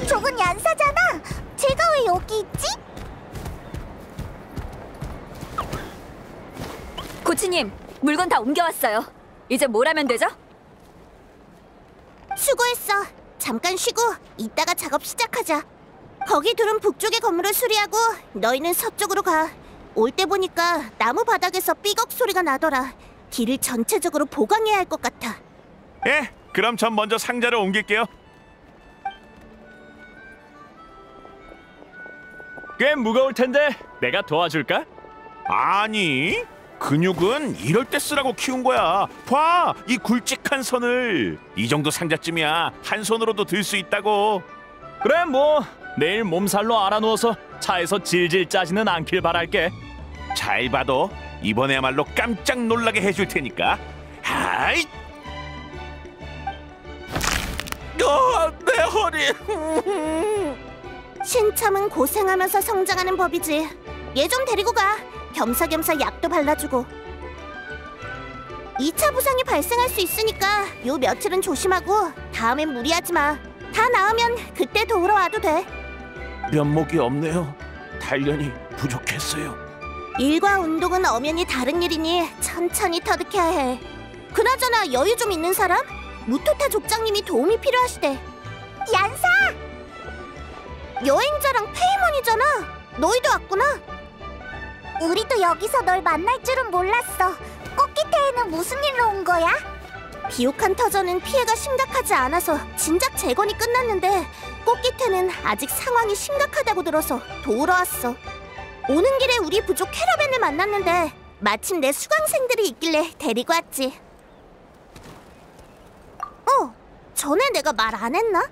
저건 얀사잖아. 제가 왜 여기 있지? 코치님, 물건 다 옮겨왔어요. 이제 뭘 하면 되죠? 수고했어. 잠깐 쉬고 이따가 작업 시작하자. 거기 둘은 북쪽의 건물을 수리하고 너희는 서쪽으로 가. 올 때 보니까 나무 바닥에서 삐걱 소리가 나더라. 길을 전체적으로 보강해야 할 것 같아. 예, 그럼 전 먼저 상자를 옮길게요. 꽤 무거울 텐데 내가 도와줄까? 아니, 근육은 이럴 때 쓰라고 키운 거야. 봐, 이 굵직한 선을. 이 정도 상자쯤이야 한 손으로도 들 수 있다고. 그래 뭐 내일 몸살로 알아누워서 차에서 질질 짜지는 않길 바랄게. 잘 봐도 이번에야말로 깜짝 놀라게 해줄 테니까. 하이! 내 허리. 신참은 고생하면서 성장하는 법이지. 얘 좀 데리고 가. 겸사겸사 약도 발라주고. 2차 부상이 발생할 수 있으니까 요 며칠은 조심하고 다음엔 무리하지 마. 다 나으면 그때 도우러 와도 돼. 면목이 없네요. 단련이 부족했어요. 일과 운동은 엄연히 다른 일이니 천천히 터득해야 해. 그나저나 여유 좀 있는 사람? 무토타 족장님이 도움이 필요하시대. 얀사! 여행자랑 페이몬이잖아. 너희도 왔구나. 우리도 여기서 널 만날 줄은 몰랐어. 꽃기태에는 무슨 일로 온 거야? 비옥한 터전은 피해가 심각하지 않아서 진작 재건이 끝났는데 꽃기태는 아직 상황이 심각하다고 들어서 도우러 왔어. 오는 길에 우리 부족 캐러밴을 만났는데 마침 내 수강생들이 있길래 데리고 왔지. 전에 내가 말 안 했나?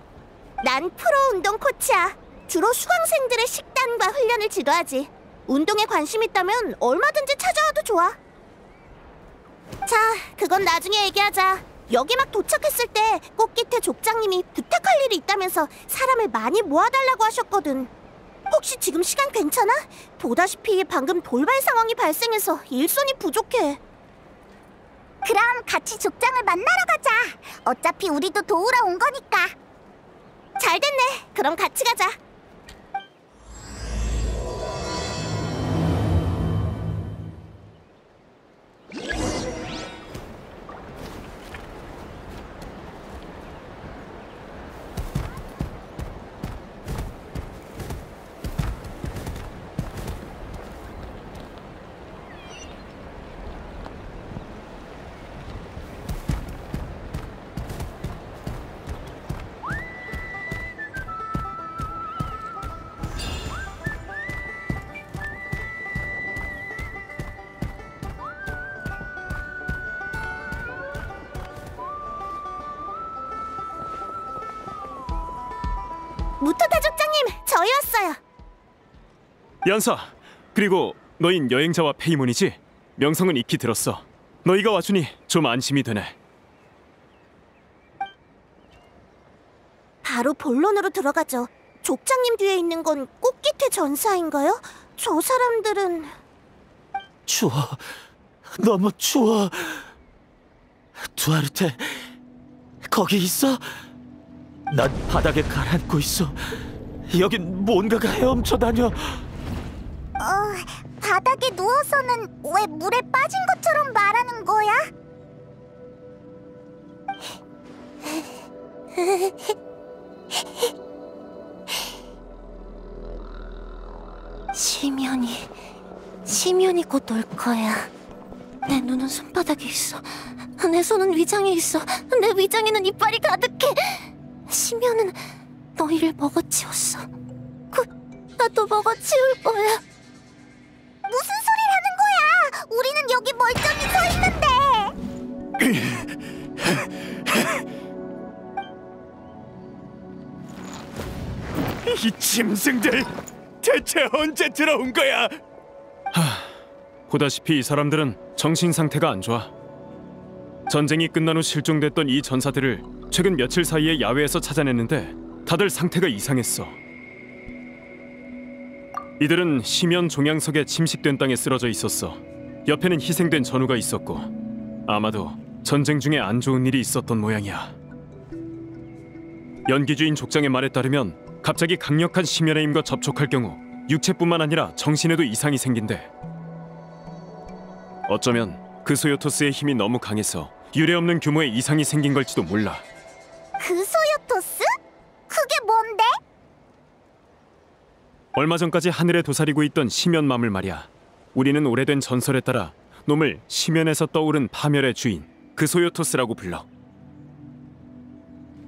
난 프로 운동 코치야. 주로 수강생들의 식단과 훈련을 지도하지. 운동에 관심 있다면 얼마든지 찾아와도 좋아. 자, 그건 나중에 얘기하자. 여기 막 도착했을 때 꽃기태 족장님이 부탁할 일이 있다면서 사람을 많이 모아달라고 하셨거든. 혹시 지금 시간 괜찮아? 보다시피 방금 돌발 상황이 발생해서 일손이 부족해. 그럼 같이 족장을 만나러 가자. 어차피 우리도 도우러 온 거니까. 잘 됐네. 그럼 같이 가자. 무토타 족장님, 저희 왔어요. 연사, 그리고 너흰 여행자와 페이몬이지? 명성은 익히 들었어. 너희가 와주니 좀 안심이 되네. 바로 본론으로 들어가죠. 족장님 뒤에 있는 건 꽃기태 전사인가요? 저 사람들은... 추워. 너무 추워. 두아르테, 거기 있어? 난 바닥에 가라앉고 있어. 여긴 뭔가가 헤엄쳐 다녀. 바닥에 누워서는 왜 물에 빠진 것처럼 말하는 거야? 시면이 곧 올 거야. 내 눈은 손바닥에 있어. 내 손은 위장에 있어. 내 위장에는 이빨이 가득해. 시면은 너희를 먹어치웠어. 나도 먹어치울 거야. 무슨 소리를 하는 거야? 우리는 여기 멀쩡히 서 있는데. 이 짐승들 대체 언제 들어온 거야? 보다시피 이 사람들은 정신 상태가 안 좋아. 전쟁이 끝난 후 실종됐던 이 전사들을 최근 며칠 사이에 야외에서 찾아냈는데 다들 상태가 이상했어. 이들은 심연 종양석에 침식된 땅에 쓰러져 있었어. 옆에는 희생된 전우가 있었고 아마도 전쟁 중에 안 좋은 일이 있었던 모양이야. 연기주인 족장의 말에 따르면 갑자기 강력한 심연의 힘과 접촉할 경우 육체뿐만 아니라 정신에도 이상이 생긴대. 어쩌면 그소요토스의 힘이 너무 강해서 유례없는 규모의 이상이 생긴 걸지도 몰라. 그소요토스? 그게 뭔데? 얼마 전까지 하늘에 도사리고 있던 심연맘을 말이야. 우리는 오래된 전설에 따라 놈을 심연에서 떠오른 파멸의 주인 그소요토스라고 불러.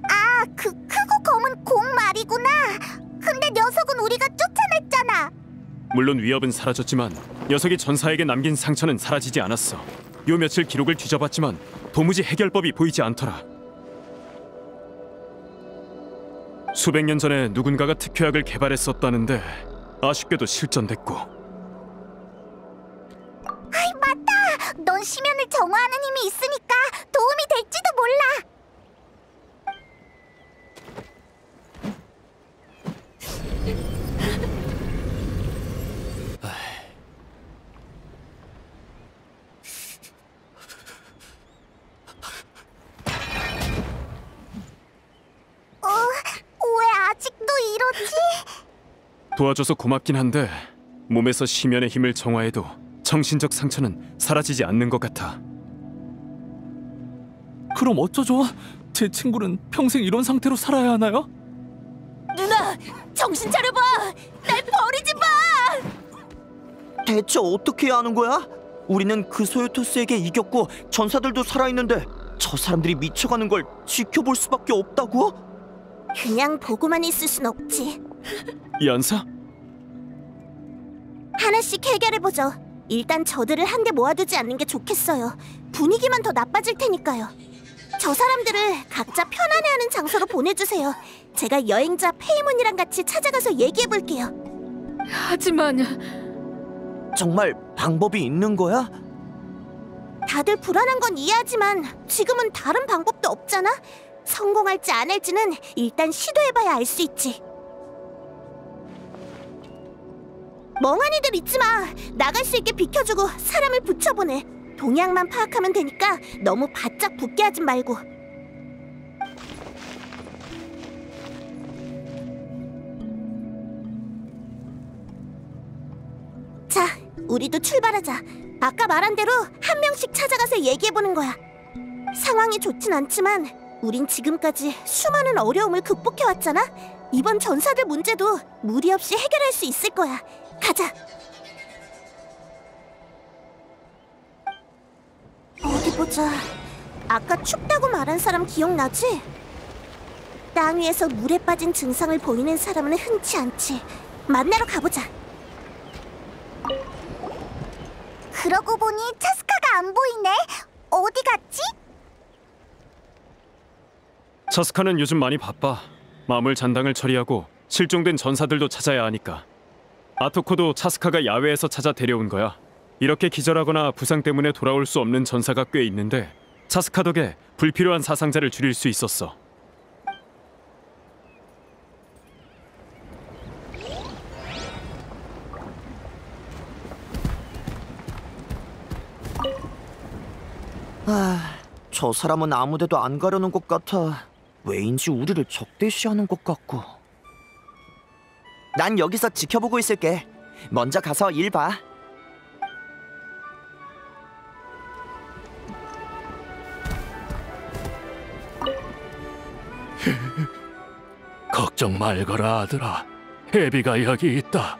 아, 그 크고 검은 공 말이구나. 근데 녀석은 우리가 쫓아냈잖아. 물론 위협은 사라졌지만 녀석이 전사에게 남긴 상처는 사라지지 않았어. 요 며칠 기록을 뒤져봤지만 도무지 해결법이 보이지 않더라. 수백 년 전에 누군가가 특효약을 개발했었다는데 아쉽게도 실전됐고. 아이, 맞다. 넌 심연을 정화하는 힘이 있으니까 도움이 될지도 몰라. 왜 아직도 이러지? 도와줘서 고맙긴 한데 몸에서 심연의 힘을 정화해도 정신적 상처는 사라지지 않는 것 같아. 그럼 어쩌죠? 제 친구는 평생 이런 상태로 살아야 하나요? 누나, 정신 차려봐. 날 버리지 마. 대체 어떻게 해야 하는 거야? 우리는 그 소요토스에게 이겼고 전사들도 살아있는데 저 사람들이 미쳐가는 걸 지켜볼 수밖에 없다고? 그냥 보고만 있을 순 없지. 연사? 하나씩 해결해보죠. 일단 저들을 한데 모아두지 않는 게 좋겠어요. 분위기만 더 나빠질 테니까요. 저 사람들을 각자 편안해하는 장소로 보내주세요. 제가 여행자 페이몬이랑 같이 찾아가서 얘기해볼게요. 하지만 정말 방법이 있는 거야? 다들 불안한 건 이해하지만 지금은 다른 방법도 없잖아? 성공할지 안 할지는 일단 시도해봐야 알 수 있지. 멍하니들 있지 마. 나갈 수 있게 비켜주고 사람을 붙여보내. 동향만 파악하면 되니까 너무 바짝 붙게 하지 말고. 자, 우리도 출발하자. 아까 말한 대로 한 명씩 찾아가서 얘기해보는 거야. 상황이 좋진 않지만 우린 지금까지 수많은 어려움을 극복해왔잖아? 이번 전사들 문제도 무리 없이 해결할 수 있을 거야. 가자. 어디 보자. 아까 춥다고 말한 사람 기억나지? 땅 위에서 물에 빠진 증상을 보이는 사람은 흔치 않지. 만나러 가보자. 그러고 보니 차스카가 안 보이네. 어디 갔지? 차스카는 요즘 많이 바빠. 마물 잔당을 처리하고 실종된 전사들도 찾아야 하니까. 아토코도 차스카가 야외에서 찾아 데려온 거야. 이렇게 기절하거나 부상 때문에 돌아올 수 없는 전사가 꽤 있는데 차스카 덕에 불필요한 사상자를 줄일 수 있었어. 저 사람은 아무데도 안 가려는 것 같아. 왜인지 우리를 적대시하는 것 같고. 난 여기서 지켜보고 있을게. 먼저 가서 일 봐. 걱정 말거라 아들아. 해비가 여기 있다.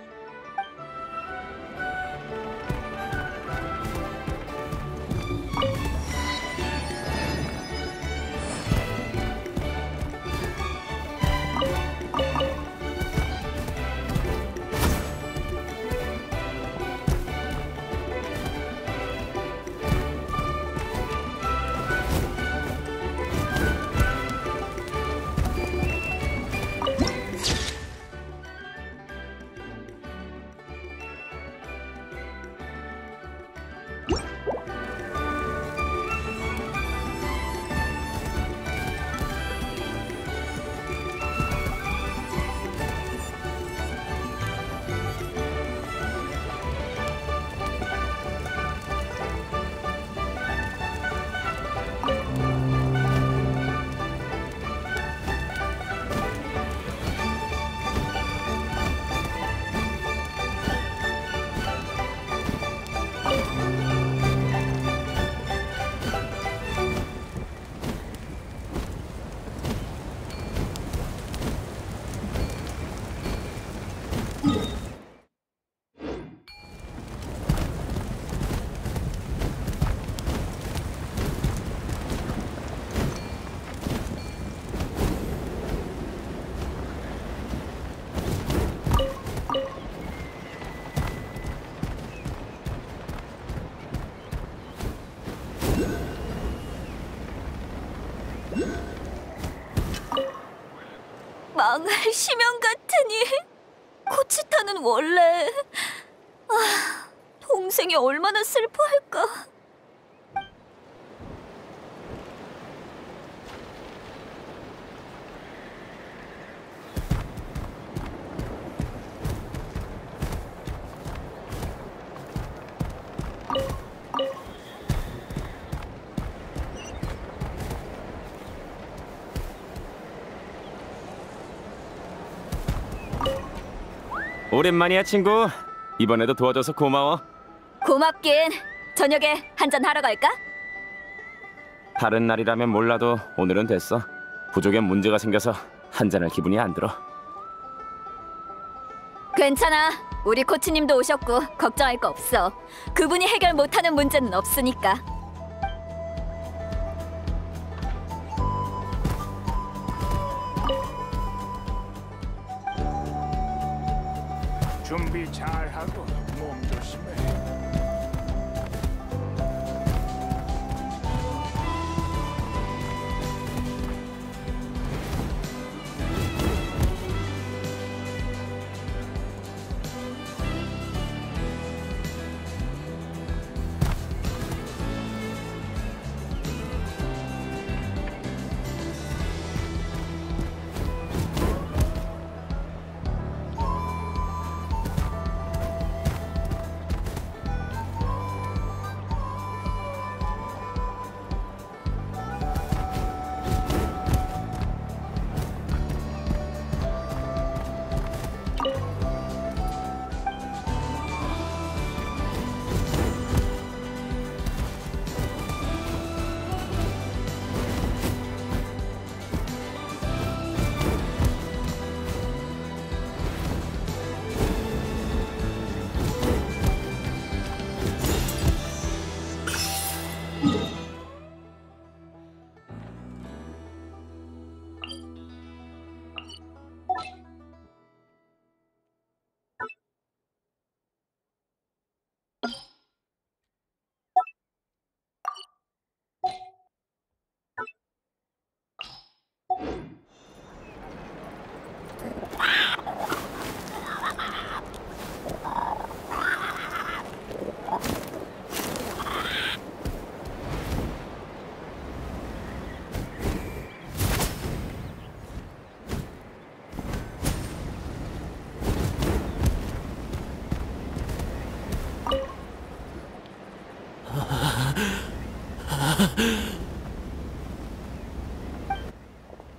망할 심연 같으니. 코치타는 원래 동생이 얼마나 슬퍼할까. 오랜만이야 친구. 이번에도 도와줘서 고마워. 고맙긴. 저녁에 한잔 하러 갈까? 다른 날이라면 몰라도 오늘은 됐어. 부족에 문제가 생겨서 한잔할 기분이 안 들어. 괜찮아. 우리 코치님도 오셨고 걱정할 거 없어. 그분이 해결 못하는 문제는 없으니까. 준비 잘하고 몸 조심해.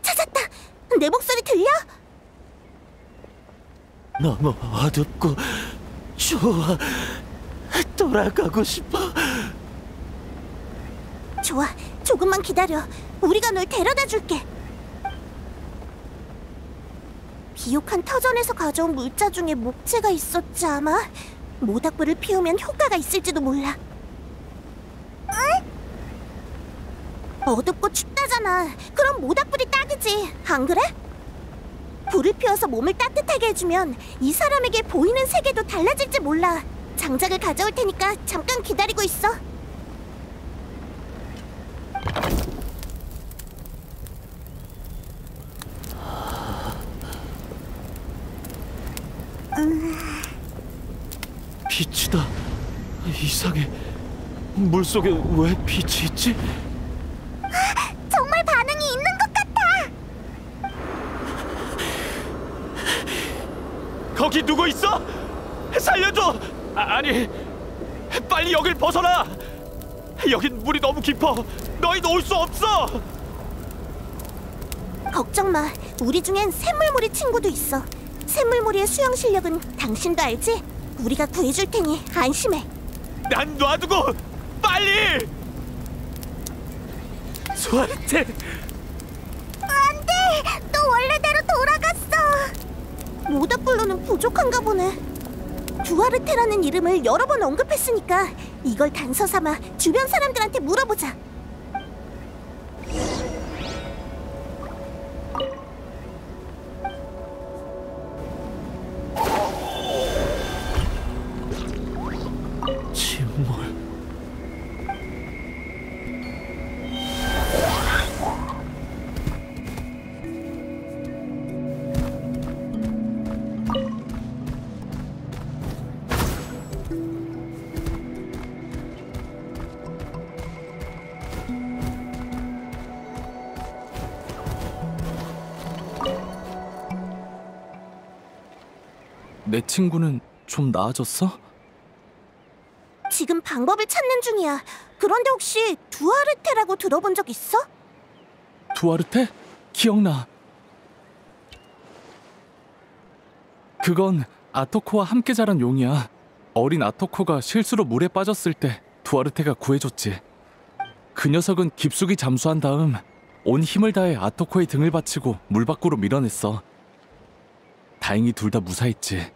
찾았다. 내 목소리 들려? 너무 어둡고 좋아. 돌아가고 싶어. 좋아. 조금만 기다려. 우리가 널 데려다 줄게. 비옥한 터전에서 가져온 물자 중에 목재가 있었지 아마? 모닥불을 피우면 효과가 있을지도 몰라. 어둡고 춥다잖아. 그럼 모닥불이 딱이지, 안 그래? 불을 피워서 몸을 따뜻하게 해주면 이 사람에게 보이는 세계도 달라질지 몰라. 장작을 가져올 테니까 잠깐 기다리고 있어. 빛이다. 이상해. 물속에 왜 빛이 있지? 정말 반응이 있는 것 같아. 거기 누구 있어? 살려줘! 아니, 빨리 여길 벗어나! 여긴 물이 너무 깊어. 너희 놓을 수 없어. 걱정 마. 우리 중엔 샘물무리 친구도 있어. 샘물무리의 수영 실력은 당신도 알지? 우리가 구해줄 테니 안심해. 난 놔두고 빨리! 수아르테! 안돼! 또 원래대로 돌아갔어. 모닥불로는 부족한가 보네. 두아르테라는 이름을 여러 번 언급했으니까 이걸 단서 삼아 주변 사람들한테 물어보자. 침몰. 내 친구는 좀 나아졌어? 지금 방법을 찾는 중이야. 그런데 혹시 두아르테라고 들어본 적 있어? 두아르테? 기억나. 그건 아토코와 함께 자란 용이야. 어린 아토코가 실수로 물에 빠졌을 때 두아르테가 구해줬지. 그 녀석은 깊숙이 잠수한 다음 온 힘을 다해 아토코의 등을 받치고 물 밖으로 밀어냈어. 다행히 둘 다 무사했지.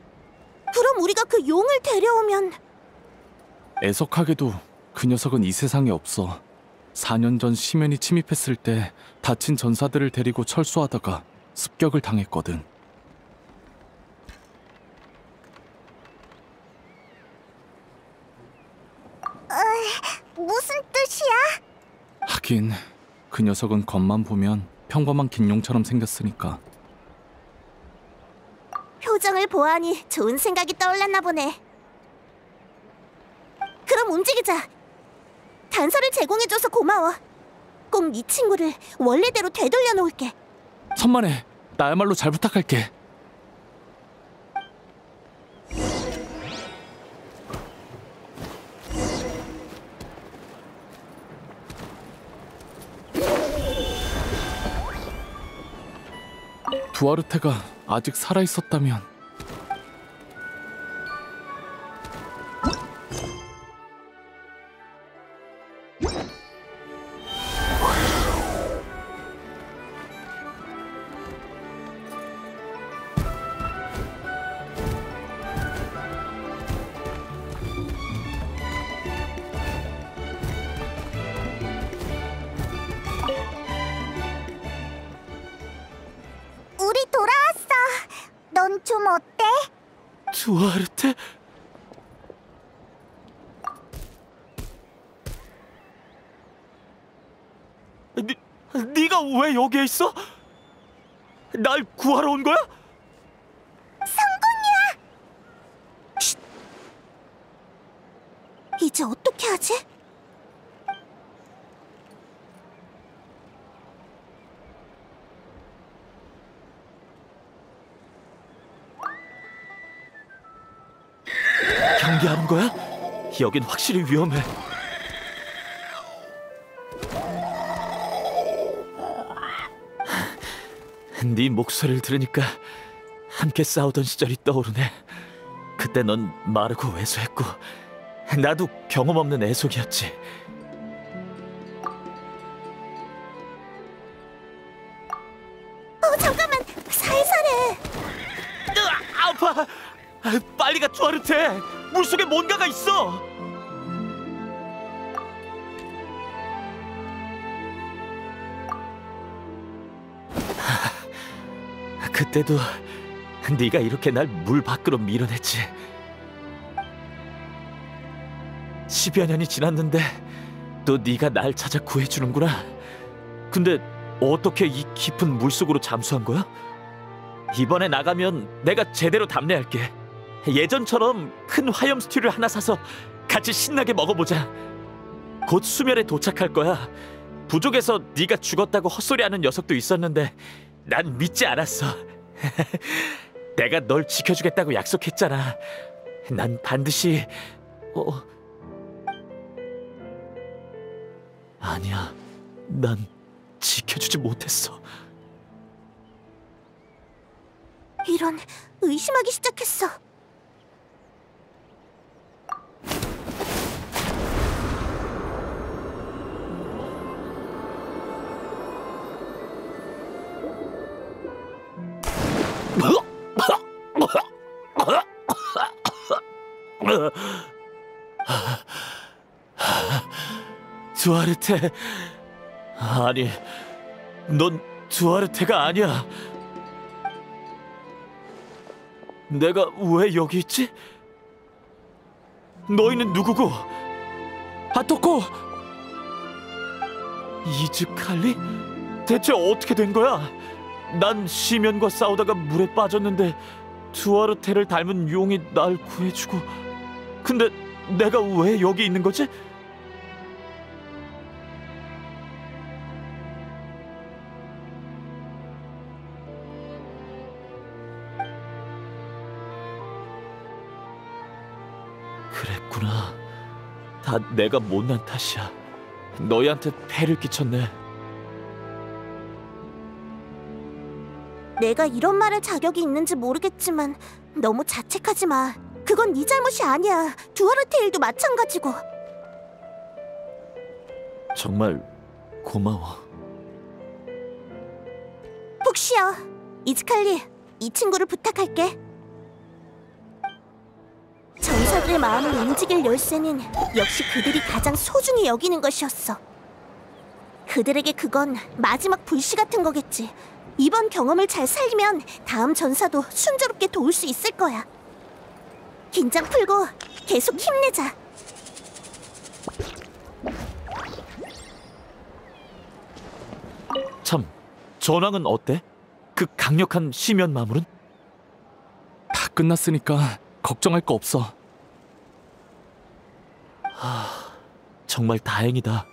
그럼 우리가 그 용을 데려오면... 애석하게도 그 녀석은 이 세상에 없어. 4년 전 심연이 침입했을 때 다친 전사들을 데리고 철수하다가 습격을 당했거든. 무슨 뜻이야? 하긴 그 녀석은 겉만 보면 평범한 긴 용처럼 생겼으니까. 표정을 보아하니 좋은 생각이 떠올랐나 보네. 그럼 움직이자. 단서를 제공해줘서 고마워. 꼭 네 친구를 원래대로 되돌려 놓을게. 천만에, 나야말로 잘 부탁할게. 두아르테가 아직 살아있었다면... 우리 돌아왔어. 넌 좀 어때? 두아르테? 네가 왜 여기에 있어? 날 구하러 온 거야? 이제 어떻게 하지? 경계하는 거야? 여긴 확실히 위험해. 네 목소리를 들으니까 함께 싸우던 시절이 떠오르네. 그때 넌 마르고 왜소했고 나도 경험 없는 애속이었지. 잠깐만, 살살해. 아파! 빨리 가, 두아르테! 물속에 뭔가가 있어! 그때도 네가 이렇게 날 물 밖으로 밀어냈지. 10여 년이 지났는데 또 네가 날 찾아 구해주는구나. 근데 어떻게 이 깊은 물속으로 잠수한 거야? 이번에 나가면 내가 제대로 답례할게. 예전처럼 큰 화염 스튜를 하나 사서 같이 신나게 먹어보자. 곧 수면에 도착할 거야. 부족에서 네가 죽었다고 헛소리하는 녀석도 있었는데 난 믿지 않았어. 내가 널 지켜주겠다고 약속했잖아. 난 반드시... 아니야, 난 지켜주지 못했어. 이런, 의심하기 시작했어. 두아르테... 아니, 넌 두아르테가 아니야. 내가 왜 여기 있지? 너희는 누구고? 아토코! 이즈칼리? 대체 어떻게 된 거야? 난 시면과 싸우다가 물에 빠졌는데 두아르테를 닮은 용이 날 구해주고, 근데 내가 왜 여기 있는 거지? 그랬구나. 다 내가 못난 탓이야. 너희한테 폐를 끼쳤네. 내가 이런 말할 자격이 있는지 모르겠지만 너무 자책하지 마. 그 그건 네 잘못이 아니야. 두아르테일도 마찬가지고. 정말 고마워. 푹 쉬어. 이즈칼리, 이 친구를 부탁할게. 전사들의 마음을 움직일 열쇠는 역시 그들이 가장 소중히 여기는 것이었어. 그들에게 그건 마지막 불씨 같은 거겠지. 이번 경험을 잘 살리면 다음 전사도 순조롭게 도울 수 있을 거야. 긴장 풀고 계속 힘내자. 참, 전황은 어때? 그 강력한 시면 마물은? 다 끝났으니까 걱정할 거 없어. 정말 다행이다.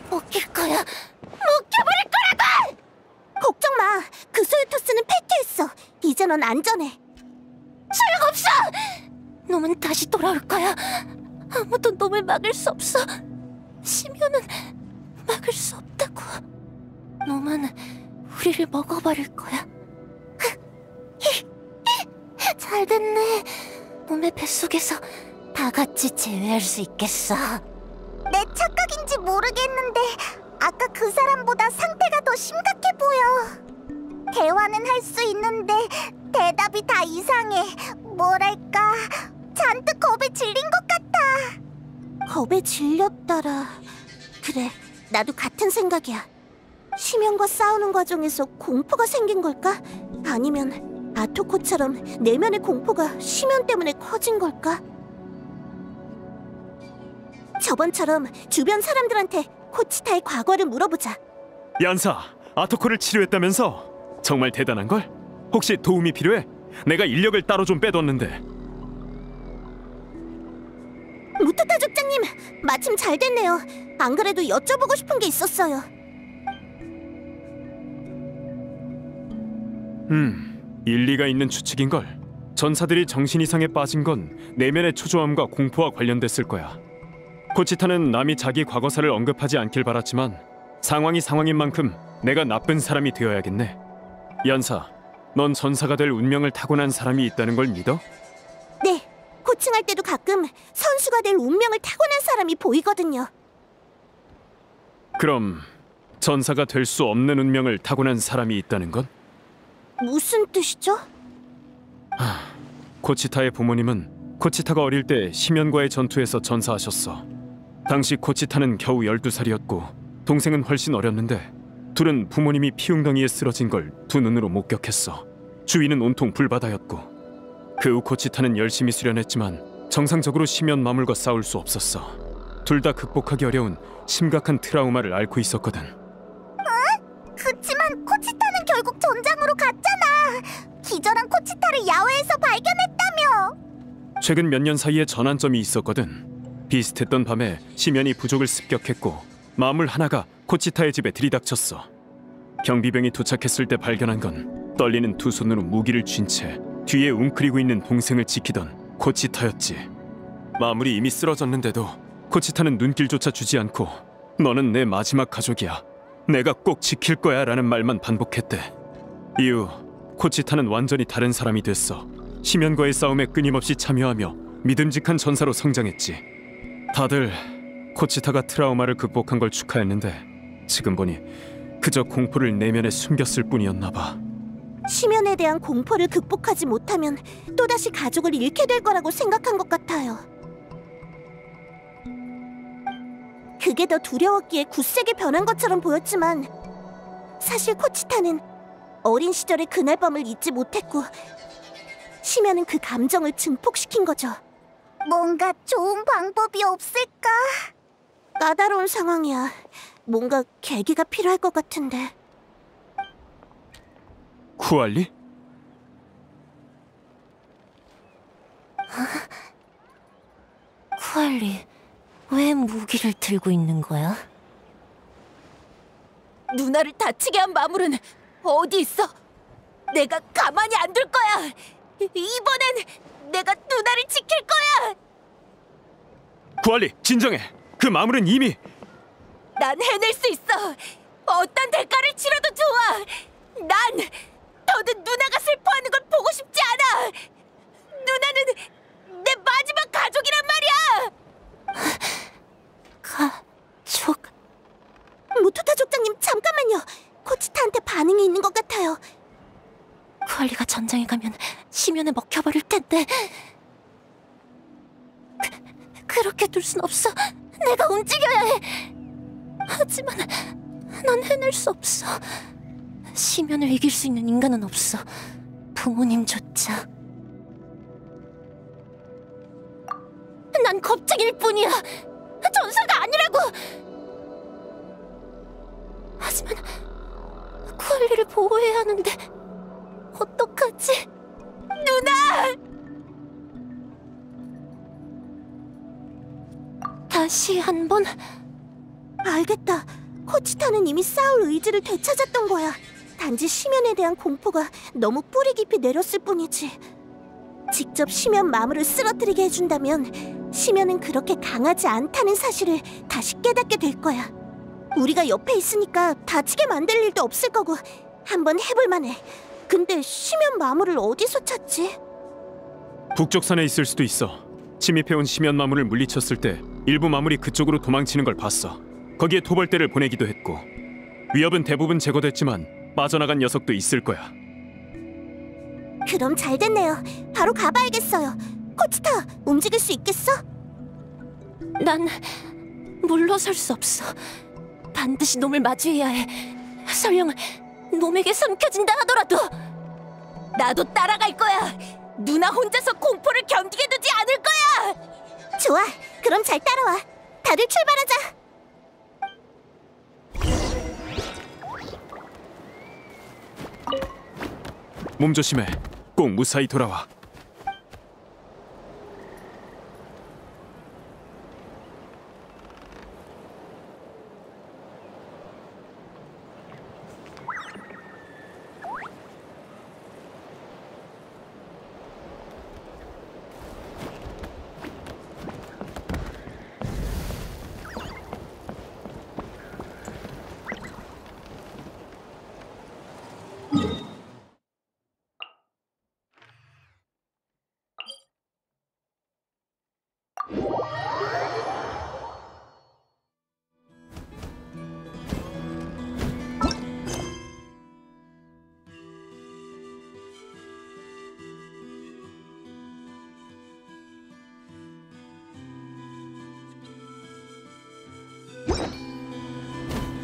먹힐 거야. 먹혀버릴 거라고! 걱정 마. 그 소유토스는 패퇴했어. 이제 넌 안전해. 소용없어! 놈은 다시 돌아올 거야. 아무도 놈을 막을 수 없어. 시면은 막을 수 없다고. 놈은 우리를 먹어버릴 거야. 잘 됐네. 놈의 뱃속에서 다 같이 제외할 수 있겠어. 내 착각인지 모르겠는데 아까 그 사람보다 상태가 더 심각해 보여. 대화는 할 수 있는데 대답이 다 이상해. 뭐랄까, 잔뜩 겁에 질린 것 같아. 겁에 질렸더라. 그래, 나도 같은 생각이야. 심연과 싸우는 과정에서 공포가 생긴 걸까? 아니면 아토코처럼 내면의 공포가 심연 때문에 커진 걸까? 저번처럼 주변 사람들한테 코치타의 과거를 물어보자. 얀사, 아토코를 치료했다면서? 정말 대단한걸? 혹시 도움이 필요해? 내가 인력을 따로 좀 빼뒀는데. 무토타 족장님, 마침 잘 됐네요. 안 그래도 여쭤보고 싶은 게 있었어요. 일리가 있는 추측인걸. 전사들이 정신 이상에 빠진 건 내면의 초조함과 공포와 관련됐을 거야. 코치타는 남이 자기 과거사를 언급하지 않길 바랐지만 상황이 상황인 만큼 내가 나쁜 사람이 되어야겠네. 얀사, 넌 전사가 될 운명을 타고난 사람이 있다는 걸 믿어? 네, 코칭할 때도 가끔 선수가 될 운명을 타고난 사람이 보이거든요. 그럼 전사가 될 수 없는 운명을 타고난 사람이 있다는 건? 무슨 뜻이죠? 코치타의 부모님은 코치타가 어릴 때 심연과의 전투에서 전사하셨어. 당시 코치타는 겨우 12살이었고 동생은 훨씬 어렸는데 둘은 부모님이 피웅덩이에 쓰러진 걸 두 눈으로 목격했어. 주위는 온통 불바다였고 그 후 코치타는 열심히 수련했지만 정상적으로 심연 마물과 싸울 수 없었어. 둘 다 극복하기 어려운 심각한 트라우마를 앓고 있었거든. 그치만 코치타는 결국 전장으로 갔잖아. 기절한 코치타를 야외에서 발견했다며. 최근 몇 년 사이에 전환점이 있었거든. 비슷했던 밤에 심연이 부족을 습격했고 마물 하나가 코치타의 집에 들이닥쳤어. 경비병이 도착했을 때 발견한 건 떨리는 두 손으로 무기를 쥔 채 뒤에 웅크리고 있는 동생을 지키던 코치타였지. 마물이 이미 쓰러졌는데도 코치타는 눈길조차 주지 않고 너는 내 마지막 가족이야, 내가 꼭 지킬 거야 라는 말만 반복했대. 이후 코치타는 완전히 다른 사람이 됐어. 심연과의 싸움에 끊임없이 참여하며 믿음직한 전사로 성장했지. 다들 코치타가 트라우마를 극복한 걸 축하했는데 지금 보니 그저 공포를 내면에 숨겼을 뿐이었나 봐. 심연에 대한 공포를 극복하지 못하면 또다시 가족을 잃게 될 거라고 생각한 것 같아요. 그게 더 두려웠기에 굳세게 변한 것처럼 보였지만 사실 코치타는 어린 시절의 그날 밤을 잊지 못했고 심연은 그 감정을 증폭시킨 거죠. 뭔가 좋은 방법이 없을까? 까다로운 상황이야. 뭔가 계기가 필요할 것 같은데. 쿠알리? 쿠알리, 왜 무기를 들고 있는 거야? 누나를 다치게 한 마물은 어디 있어? 내가 가만히 안 둘 거야. 이번엔 내가 누나를 지킬 거야. 쿠알리, 진정해. 그 마물은 이미... 난 해낼 수 있어. 어떤 대가를 치러도 좋아. 난 더는 누나가 슬퍼하는 걸 보고 싶지 않아. 누나는 내 마지막 가족이란 말이야. 가족... 무토타 족장님, 잠깐만요. 코치타한테 반응이 있는 것 같아요. 쿠알리가 전장에 가면 심연에 먹혀버릴 텐데. 그렇게 둘 순 없어. 내가 움직여야 해. 하지만 난 해낼 수 없어. 심연을 이길 수 있는 인간은 없어. 부모님조차. 난 겁쟁이일 뿐이야. 전사가 아니라고. 하지만 쿠알리를 보호해야 하는데 어떡하지? 누나! 다시 한번. 알겠다. 코치타는 이미 싸울 의지를 되찾았던 거야. 단지 심연에 대한 공포가 너무 뿌리 깊이 내렸을 뿐이지. 직접 심연 마물을 쓰러뜨리게 해준다면 심연은 그렇게 강하지 않다는 사실을 다시 깨닫게 될 거야. 우리가 옆에 있으니까 다치게 만들 일도 없을 거고 한번 해볼 만해. 근데 심연 마물을 어디서 찾지? 북쪽 산에 있을 수도 있어. 침입해온 심연 마물을 물리쳤을 때 일부 마물이 그쪽으로 도망치는 걸 봤어. 거기에 토벌대를 보내기도 했고 위협은 대부분 제거됐지만 빠져나간 녀석도 있을 거야. 그럼 잘 됐네요. 바로 가봐야겠어요. 코치타, 움직일 수 있겠어? 난 물러설 수 없어. 반드시 놈을 마주해야 해. 설령 놈에게 삼켜진다 하더라도. 나도 따라갈 거야. 누나 혼자서 공포를 견디게 두지 않을 거야. 좋아, 그럼 잘 따라와. 다들 출발하자. 몸 조심해. 꼭 무사히 돌아와.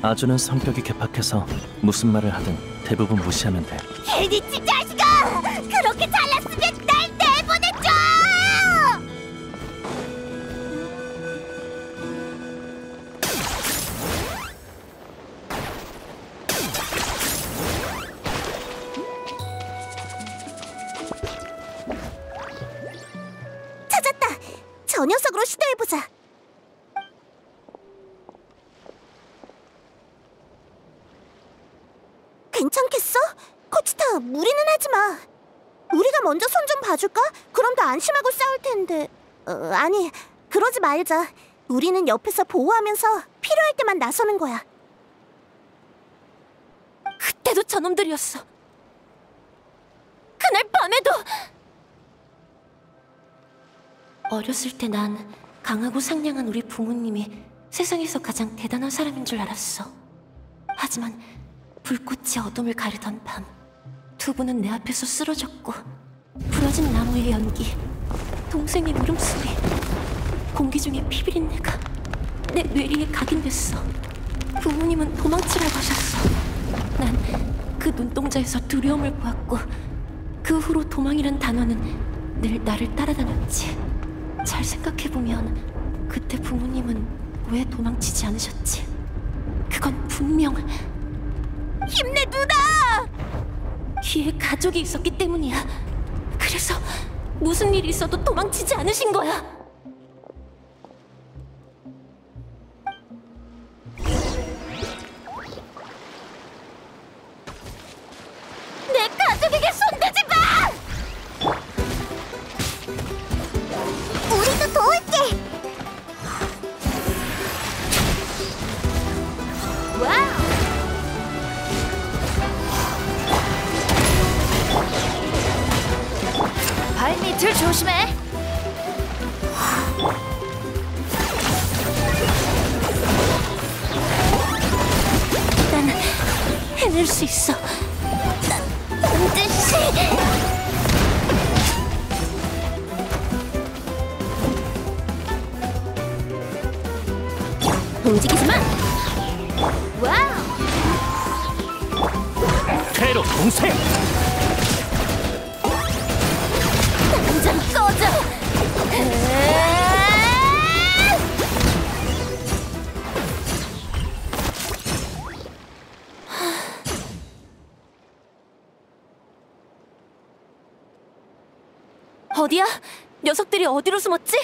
아주는 성격이 개팍해서 무슨 말을 하든 대부분 무시하면 돼. 헤디치 자식아! 그렇게 잘났으면 날 내보내줘! 괜찮겠어? 코치타, 무리는 하지 마. 우리가 먼저 손 좀 봐줄까? 그럼 더 안심하고 싸울 텐데. 아니, 그러지 말자. 우리는 옆에서 보호하면서 필요할 때만 나서는 거야. 그때도 저놈들이었어. 그날 밤에도. 어렸을 때 난 강하고 상냥한 우리 부모님이 세상에서 가장 대단한 사람인 줄 알았어. 하지만 불꽃이 어둠을 가르던 밤, 두 분은 내 앞에서 쓰러졌고, 부러진 나무의 연기, 동생의 울음소리, 공기 중에 피비린내가 내 뇌리에 각인됐어. 부모님은 도망치라고 하셨어. 난 그 눈동자에서 두려움을 보았고, 그 후로 도망이란 단어는 늘 나를 따라다녔지. 잘 생각해보면 그때 부모님은 왜 도망치지 않으셨지? 그건 분명 힘내 누나! 뒤에 가족이 있었기 때문이야. 그래서 무슨 일이 있어도 도망치지 않으신 거야. 내 가족에게 손대지 마! 우리도 도울게. 와우! 발밑을 조심해. 난 해낼 수 있어. 반드시. 움직이지 마. 와우. 퇴로 공세. 당장 꺼져. 어디야? 녀석들이 어디로 숨었지?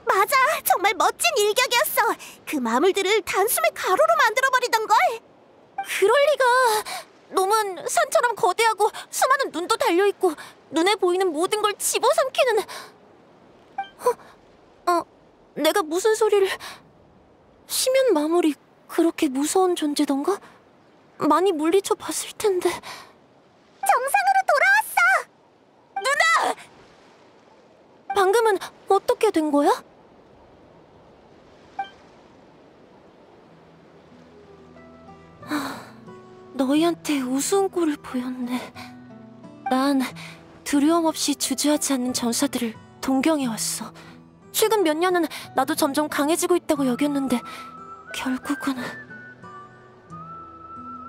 맞아, 정말 멋진 일격이었어. 그 마물들을 단숨에 가루로 만들어버리던걸. 그럴 리가. 놈은 산처럼 거대하고 수많은 눈도 달려있고 눈에 보이는 모든 걸 집어삼키는... 내가 무슨 소리를... 심연 마물이 그렇게 무서운 존재던가? 많이 물리쳐 봤을 텐데... 정상으로 돌아왔어. 누나! 방금은 어떻게 된 거야? 너희한테 우스운 꼴을 보였네. 난 두려움 없이 주저하지 않는 전사들을 동경해왔어. 최근 몇 년은 나도 점점 강해지고 있다고 여겼는데 결국은...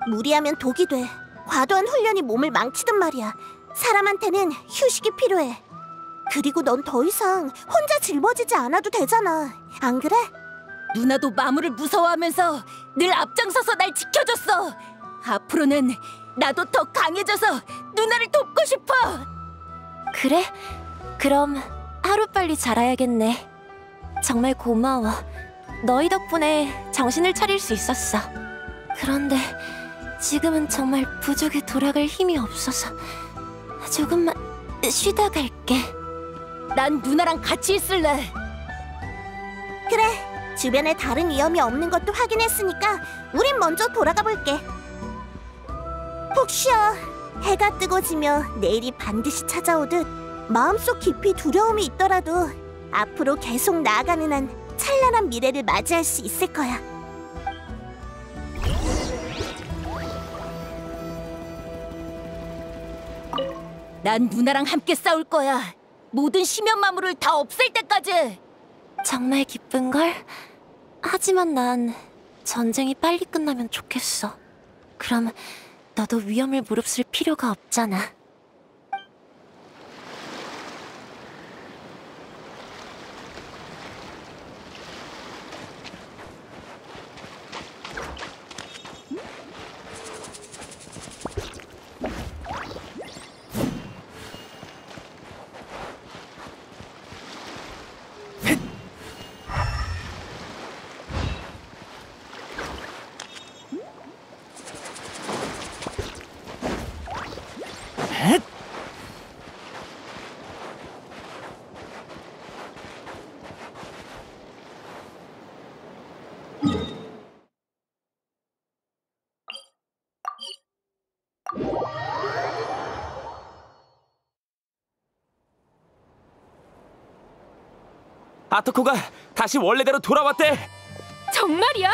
무리하면 독이 돼. 과도한 훈련이 몸을 망치단 말이야. 사람한테는 휴식이 필요해. 그리고 넌 더 이상 혼자 짊어지지 않아도 되잖아. 안 그래? 누나도 마물을 무서워하면서 늘 앞장서서 날 지켜줬어. 앞으로는 나도 더 강해져서 누나를 돕고 싶어. 그래? 그럼 하루빨리 자라야겠네. 정말 고마워. 너희 덕분에 정신을 차릴 수 있었어. 그런데 지금은 정말 부족에 돌아갈 힘이 없어서 조금만 쉬다 갈게. 난 누나랑 같이 있을래. 그래, 주변에 다른 위험이 없는 것도 확인했으니까 우린 먼저 돌아가 볼게. 푹 쉬어. 해가 뜨고 지며 내일이 반드시 찾아오듯 마음속 깊이 두려움이 있더라도 앞으로 계속 나아가는 한 찬란한 미래를 맞이할 수 있을 거야. 난 누나랑 함께 싸울 거야. 모든 심연 마물을 다 없앨 때까지. 정말 기쁜걸? 하지만 난 전쟁이 빨리 끝나면 좋겠어. 그럼 너도 위험을 무릅쓸 필요가 없잖아. 아토코가 다시 원래대로 돌아왔대. 정말이야?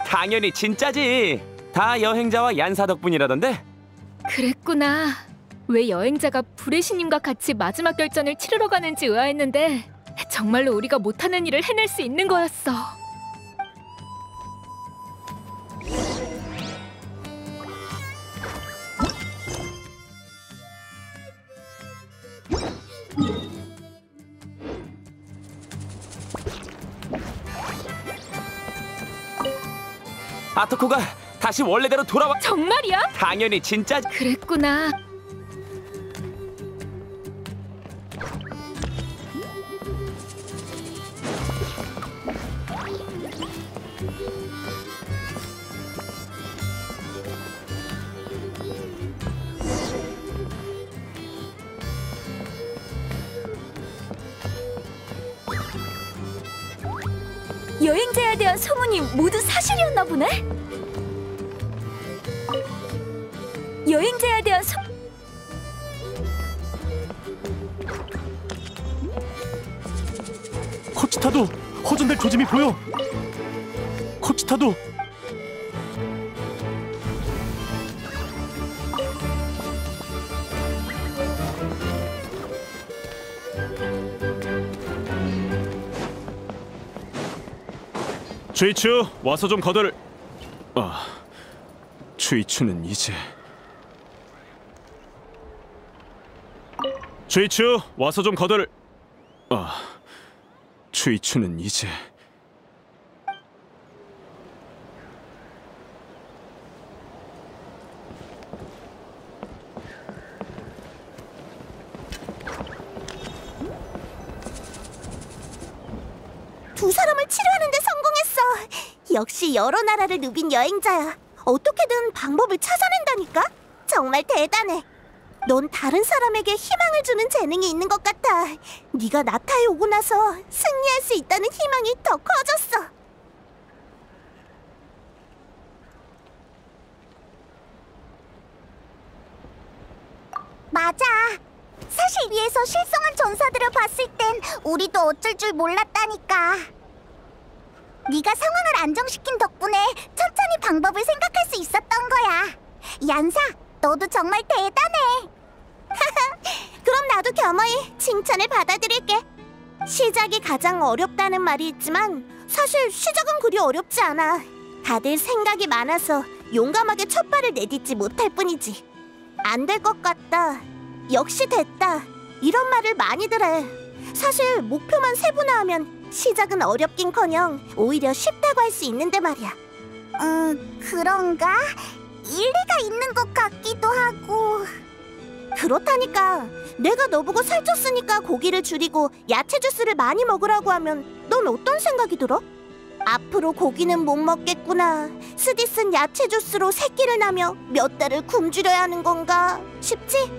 당연히 진짜지. 다 여행자와 얀사 덕분이라던데. 그랬구나. 왜 여행자가 불의 신님과 같이 마지막 결전을 치르러 가는지 의아했는데 정말로 우리가 못하는 일을 해낼 수 있는 거였어. 아토코가 다시 원래대로 돌아와. 정말이야? 당연히 진짜지. 그랬구나. 여행자에 대한 소문이 모두 사실이었나 보네? 여행자에 대한 코치타도 허전될 조짐이 보여. 코치타도. 주이추, 와서 좀 거들. 주이추는 이제. 주이추, 와서 좀 거들. 주이추는 이제. 두 사람을 치료하는데 성공했어. 역시 여러 나라를 누빈 여행자야. 어떻게든 방법을 찾아낸다니까? 정말 대단해. 넌 다른 사람에게 희망을 주는 재능이 있는 것 같아. 네가 나타에 오고 나서 승리할 수 있다는 희망이 더 커졌어. 맞아. 사실 위에서 실성한 전사들을 봤을 땐 우리도 어쩔 줄 몰랐다니까. 네가 상황을 안정시킨 덕분에 천천히 방법을 생각할 수 있었던 거야. 얀사, 너도 정말 대단해. 그럼 나도 겸허히 칭찬을 받아들일게. 시작이 가장 어렵다는 말이 있지만 사실 시작은 그리 어렵지 않아. 다들 생각이 많아서 용감하게 첫 발을 내딛지 못할 뿐이지. 안 될 것 같다, 역시 됐다, 이런 말을 많이들 해. 사실 목표만 세분화하면 시작은 어렵긴커녕 오히려 쉽다고 할 수 있는데 말이야. 그런가? 일리가 있는 것 같기도 하고. 그렇다니까. 내가 너보고 살쪘으니까 고기를 줄이고 야채 주스를 많이 먹으라고 하면 넌 어떤 생각이 들어? 앞으로 고기는 못 먹겠구나, 스디슨 야채 주스로 새끼를 낳으며 몇 달을 굶주려야 하는 건가 싶지?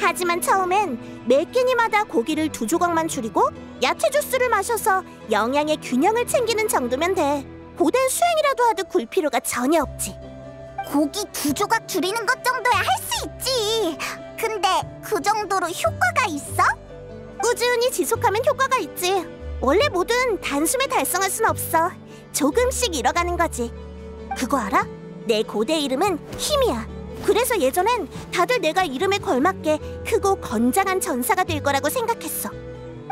하지만 처음엔 매 끼니마다 고기를 2조각만 줄이고 야채 주스를 마셔서 영양의 균형을 챙기는 정도면 돼. 고된 수행이라도 하듯 굴 필요가 전혀 없지. 고기 2조각 줄이는 것 정도야 할 수 있지. 근데 그 정도로 효과가 있어? 꾸준히 지속하면 효과가 있지. 원래 뭐든 단숨에 달성할 순 없어. 조금씩 잃어가는 거지. 그거 알아? 내 고대 이름은 힘이야. 그래서 예전엔 다들 내가 이름에 걸맞게 크고 건장한 전사가 될 거라고 생각했어.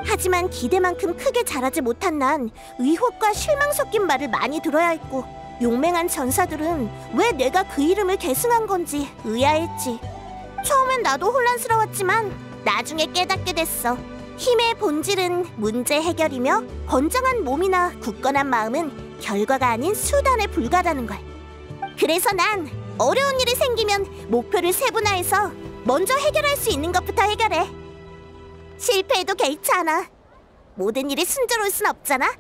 하지만 기대만큼 크게 자라지 못한 난 의혹과 실망 섞인 말을 많이 들어야 했고, 용맹한 전사들은 왜 내가 그 이름을 계승한 건지 의아했지. 처음엔 나도 혼란스러웠지만 나중에 깨닫게 됐어. 힘의 본질은 문제 해결이며 건장한 몸이나 굳건한 마음은 결과가 아닌 수단에 불과하다는 걸. 그래서 난 어려운 일이 생기면 목표를 세분화해서 먼저 해결할 수 있는 것부터 해결해. 실패해도 개의치 않아. 모든 일이 순조로울 순 없잖아.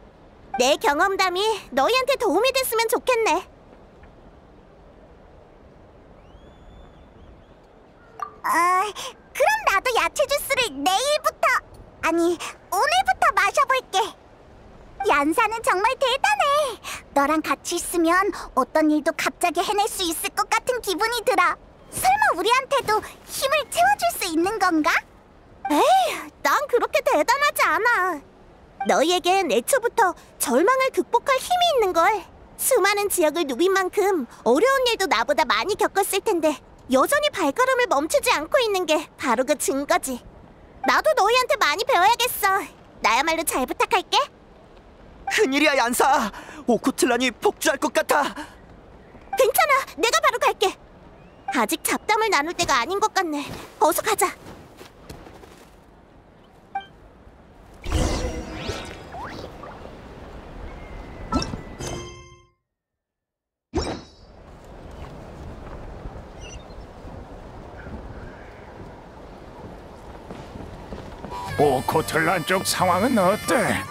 내 경험담이 너희한테 도움이 됐으면 좋겠네. 그럼 나도 야채 주스를 내일부터, 아니 오늘부터 마셔볼게. 얀사는 정말 대단해. 너랑 같이 있으면 어떤 일도 갑자기 해낼 수 있을 것 같은 기분이 들어. 설마 우리한테도 힘을 채워줄 수 있는 건가? 에이, 난 그렇게 대단하지 않아. 너희에겐 애초부터 절망을 극복할 힘이 있는걸. 수많은 지역을 누빈 만큼 어려운 일도 나보다 많이 겪었을 텐데 여전히 발걸음을 멈추지 않고 있는 게 바로 그 증거지. 나도 너희한테 많이 배워야겠어. 나야말로 잘 부탁할게. 큰일이야, 얀사. 오코틀란이 폭주할 것 같아. 괜찮아, 내가 바로 갈게. 아직 잡담을 나눌 때가 아닌 것 같네. 어서 가자. 오코틀란 쪽 상황은 어때?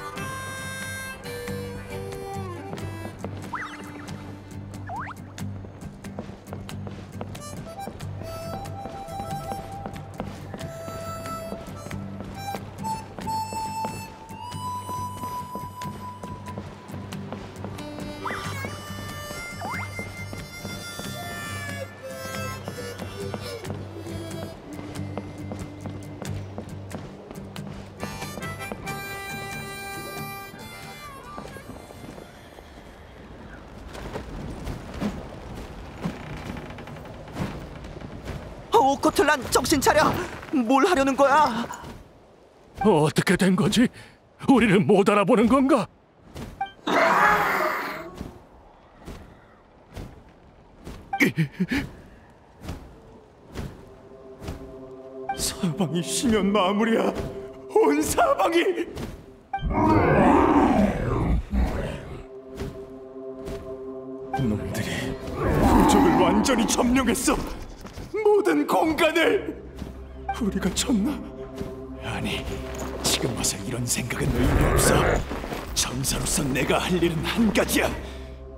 오코틀란, 정신 차려. 뭘 하려는 거야? 어떻게 된 거지? 우리를 못 알아보는 건가? 사방이 쉬면 마무리야. 온 사방이. 놈들이 부족을 완전히 점령했어. 모든 공간을. 우리가 졌나? 아니, 지금 와서 이런 생각은 의미 없어. 전사로서 내가 할 일은 한 가지야.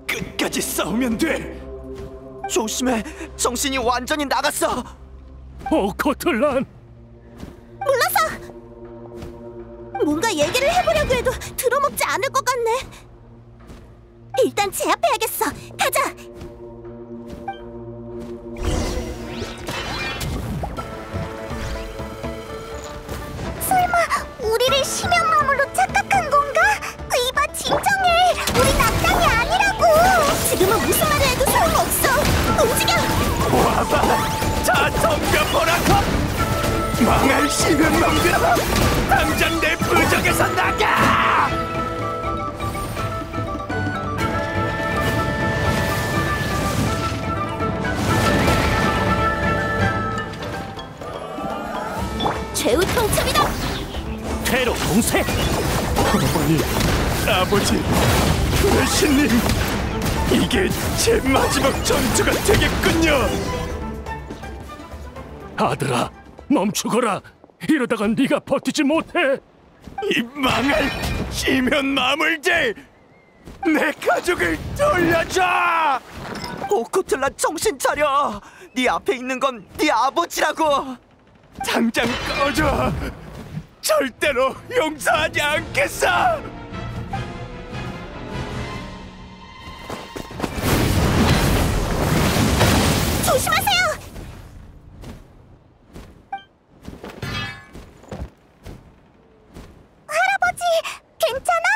끝까지 싸우면 돼. 조심해. 정신이 완전히 나갔어. 오코틀란! 몰라서! 뭔가 얘기를 해보려고 해도 들어먹지 않을 것 같네. 일단 제압해야겠어. 가자! 설마 우리를 심연마물로 착각한 건가? 이봐, 진정해. 우린 악당이 아니라고. 지금은 무슨 말을 해도 소용없어. 움직여! 와봐! 자, 덤벼보라고! 망할 쉬는 놈들아! 당장 내 부적에서 나가! 최후 통첩이다! 퇴로 공세! 어머니, 아버지, 불신님, 이게 제 마지막 전투가 되겠군요. 아들아, 멈추거라! 이러다가 네가 버티지 못해! 이 망할 시면 마물들! 내 가족을 돌려줘! 오코틀란, 정신 차려. 네 앞에 있는 건 네 아버지라고. 당장 꺼져! 절대로 용서하지 않겠어! 조심하세요! 할아버지, 괜찮아?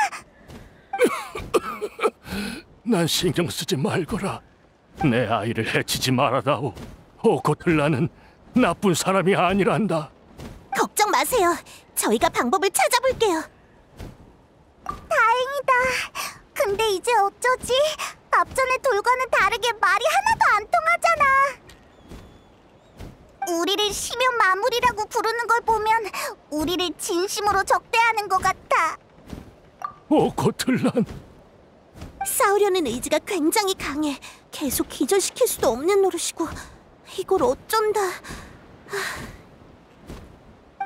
난 신경 쓰지 말거라. 내 아이를 해치지 말아다오. 오코틀란은 나쁜 사람이 아니란다. 걱정 마세요. 저희가 방법을 찾아볼게요. 다행이다. 근데 이제 어쩌지? 앞전의 돌과는 다르게 말이 하나도 안 통하잖아. 우리를 심연 마무리라고 부르는 걸 보면 우리를 진심으로 적대하는 것 같아. 오코틀란! 싸우려는 의지가 굉장히 강해. 계속 기절시킬 수도 없는 노릇이고 이걸 어쩐다.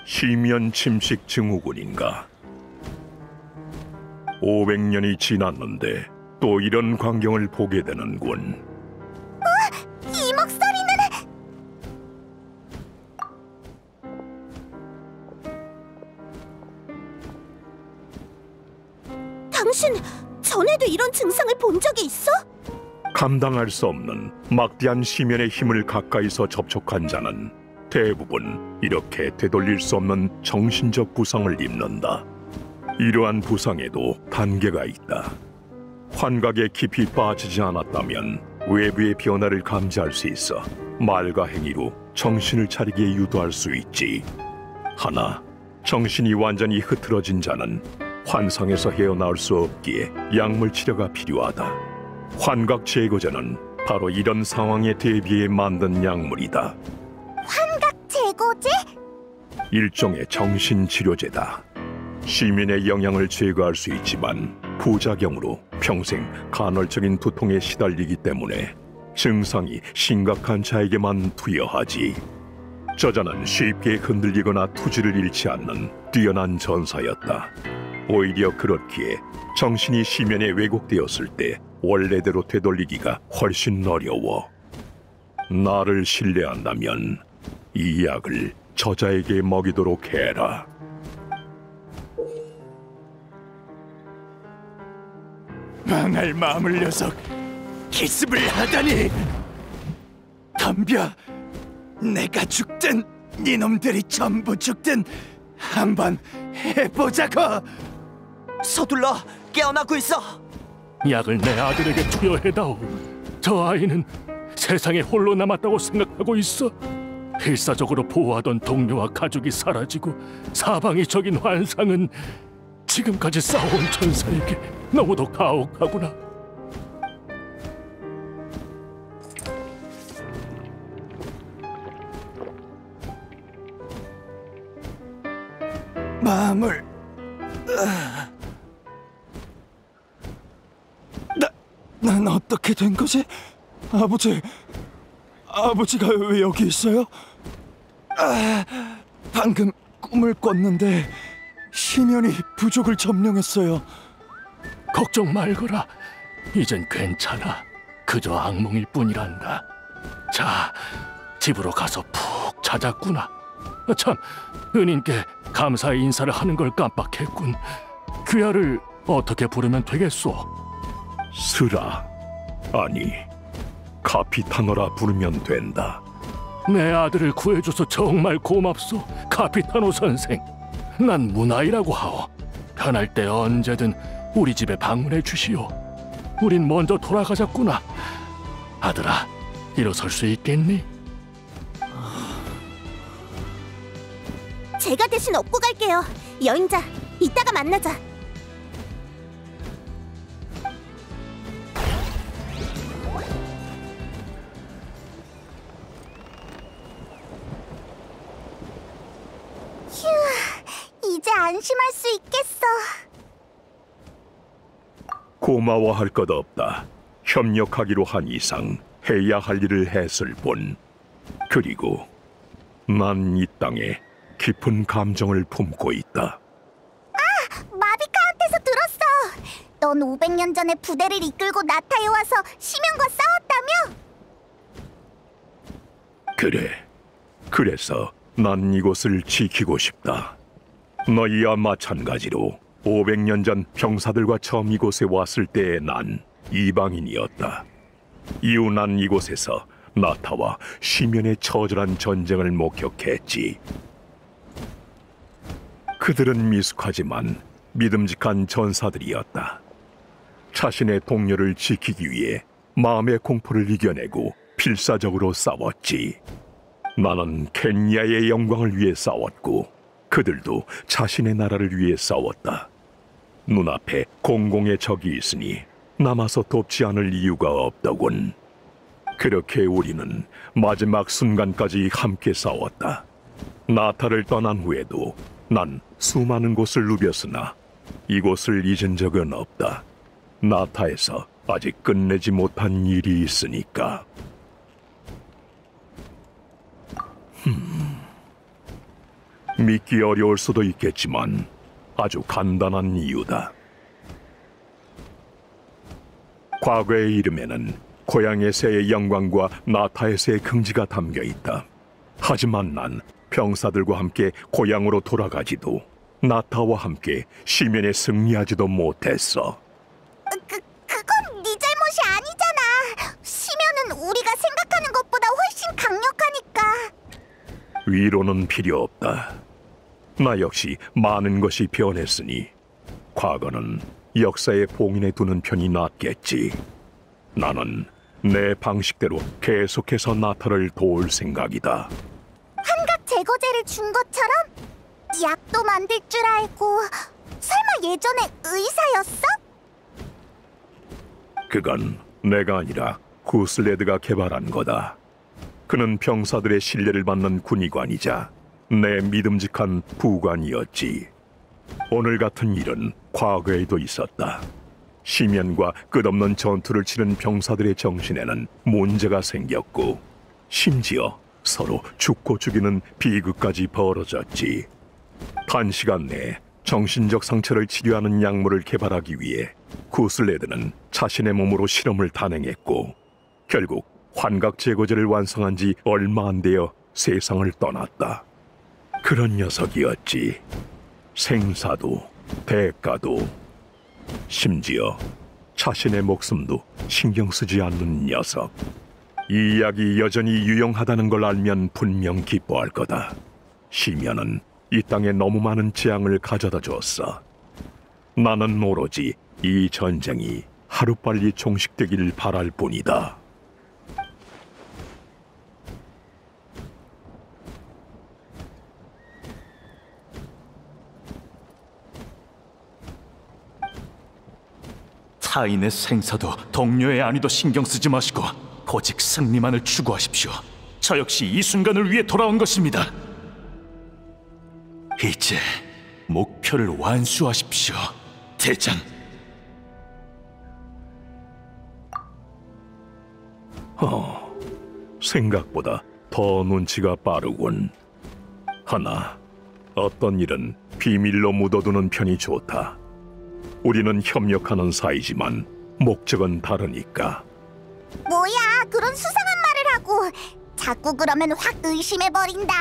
시면 침식 증후군인가? 500년이 지났는데 또 이런 광경을 보게 되는군. 이 목소리는... 당신 전에도 이런 증상을 본 적이 있어? 감당할 수 없는 막대한 시면의 힘을 가까이서 접촉한 자는 대부분 이렇게 되돌릴 수 없는 정신적 부상을 입는다. 이러한 부상에도 단계가 있다. 환각에 깊이 빠지지 않았다면 외부의 변화를 감지할 수 있어 말과 행위로 정신을 차리게 유도할 수 있지. 하나, 정신이 완전히 흐트러진 자는 환상에서 헤어나올 수 없기에 약물 치료가 필요하다. 환각 제거제는 바로 이런 상황에 대비해 만든 약물이다. 환각 제거제? 일종의 정신치료제다. 시민의 영향을 제거할 수 있지만 부작용으로 평생 간헐적인 두통에 시달리기 때문에 증상이 심각한 자에게만 투여하지. 저자는 쉽게 흔들리거나 투지를 잃지 않는 뛰어난 전사였다. 오히려 그렇기에 정신이 시면에 왜곡되었을 때 원래대로 되돌리기가 훨씬 어려워. 나를 신뢰한다면 이 약을 저자에게 먹이도록 해라. 망할 마물 녀석, 기습을 하다니! 덤벼! 내가 죽든 니놈들이 전부 죽든 한번 해보자고! 서둘러 깨어나고 있어. 약을 내 아들에게 투여해다오. 저 아이는 세상에 홀로 남았다고 생각하고 있어. 필사적으로 보호하던 동료와 가족이 사라지고 사방이 적인 환상은 지금까지 싸워온 전사에게 너무도 가혹하구나. 마물, 난 어떻게 된 거지? 아버지가 왜 여기 있어요? 방금 꿈을 꿨는데 심연이 부족을 점령했어요. 걱정 말거라. 이젠 괜찮아. 그저 악몽일 뿐이란다. 자, 집으로 가서 푹 자자꾸나. 참, 은인께 감사의 인사를 하는 걸 깜빡했군. 귀하를 어떻게 부르면 되겠소? 스라, 아니, 카피타노라 부르면 된다. 내 아들을 구해줘서 정말 고맙소, 카피타노 선생. 난 문아이라고 하오. 편할 때 언제든 우리 집에 방문해 주시오. 우린 먼저 돌아가자꾸나. 아들아, 일어설 수 있겠니? 제가 대신 업고 갈게요. 여행자, 이따가 만나자. 휴, 이제 안심할 수 있겠어. 고마워할 것 없다. 협력하기로 한 이상 해야 할 일을 했을 뿐. 그리고 난 이 땅에 깊은 감정을 품고 있다. 마비카한테서 들었어. 넌 500년 전에 부대를 이끌고 나타에 와서 시면과 싸웠다며? 그래. 그래서 난 이곳을 지키고 싶다. 너희와 마찬가지로 500년 전 병사들과 처음 이곳에 왔을 때의 난 이방인이었다. 이후 난 이곳에서 나타와 시면의 처절한 전쟁을 목격했지. 그들은 미숙하지만 믿음직한 전사들이었다. 자신의 동료를 지키기 위해 마음의 공포를 이겨내고 필사적으로 싸웠지. 나는 켄야의 영광을 위해 싸웠고 그들도 자신의 나라를 위해 싸웠다. 눈앞에 공공의 적이 있으니 남아서 돕지 않을 이유가 없더군. 그렇게 우리는 마지막 순간까지 함께 싸웠다. 나타를 떠난 후에도 난 수많은 곳을 누볐으나 이곳을 잊은 적은 없다. 나타에서 아직 끝내지 못한 일이 있으니까. 믿기 어려울 수도 있겠지만 아주 간단한 이유다. 과거의 이름에는 고향에서의 영광과 나타에서의 긍지가 담겨 있다. 하지만 난 병사들과 함께 고향으로 돌아가지도 나타와 함께 시면에 승리하지도 못했어. 그건 네 잘못이 아니잖아. 우리가 생각하는 것보다 훨씬 강력하니까. 위로는 필요 없다. 나 역시 많은 것이 변했으니 과거는 역사에 봉인해 두는 편이 낫겠지. 나는 내 방식대로 계속해서 나타를 도울 생각이다. 환각 제거제를 준 것처럼? 약도 만들 줄 알고. 설마 예전에 의사였어? 그건 내가 아니라 구슬레드가 개발한 거다. 그는 병사들의 신뢰를 받는 군의관이자 내 믿음직한 부관이었지. 오늘 같은 일은 과거에도 있었다. 시면과 끝없는 전투를 치른 병사들의 정신에는 문제가 생겼고 심지어 서로 죽고 죽이는 비극까지 벌어졌지. 단시간 내에 정신적 상처를 치료하는 약물을 개발하기 위해 구슬레드는 자신의 몸으로 실험을 단행했고 결국 환각 제거제를 완성한 지 얼마 안 되어 세상을 떠났다. 그런 녀석이었지. 생사도 대가도 심지어 자신의 목숨도 신경 쓰지 않는 녀석. 이 약이 여전히 유용하다는 걸 알면 분명 기뻐할 거다. 시면은 이 땅에 너무 많은 재앙을 가져다 줬어. 나는 오로지 이 전쟁이 하루빨리 종식되길 바랄 뿐이다. 타인의 생사도 동료의 안위도 신경 쓰지 마시고 오직 승리만을 추구하십시오. 저 역시 이 순간을 위해 돌아온 것입니다. 이제 목표를 완수하십시오, 대장. 생각보다 더 눈치가 빠르군. 하나, 어떤 일은 비밀로 묻어두는 편이 좋다. 우리는 협력하는 사이지만 목적은 다르니까. 뭐야, 그런 수상한 말을 하고. 자꾸 그러면 확 의심해버린다.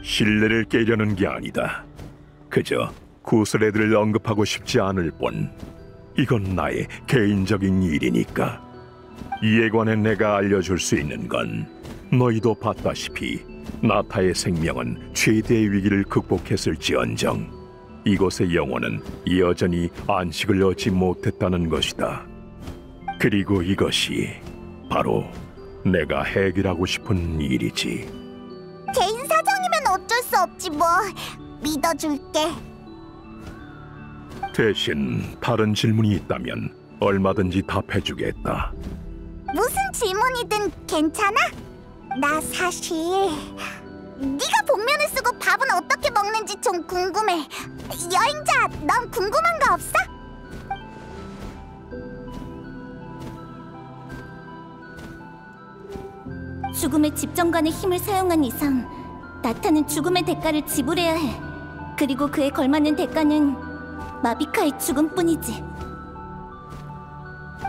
신뢰를 깨려는 게 아니다. 그저 구슬레드를 언급하고 싶지 않을 뿐. 이건 나의 개인적인 일이니까. 이에 관해 내가 알려줄 수 있는 건 너희도 봤다시피 나타의 생명은 최대의 위기를 극복했을지언정 이곳의 영혼은 여전히 안식을 얻지 못했다는 것이다. 그리고 이것이 바로 내가 해결하고 싶은 일이지. 개인 사정이면 어쩔 수 없지 뭐. 믿어줄게. 대신 다른 질문이 있다면 얼마든지 답해주겠다. 무슨 질문이든 괜찮아? 나 사실 네가 복면을 쓰고 밥은 어떻게 먹는지 좀 궁금해. 여행자, 넌 궁금한 거 없어? 죽음의 집정관의 힘을 사용한 이상 나타는 죽음의 대가를 지불해야 해. 그리고 그에 걸맞는 대가는 마비카의 죽음뿐이지.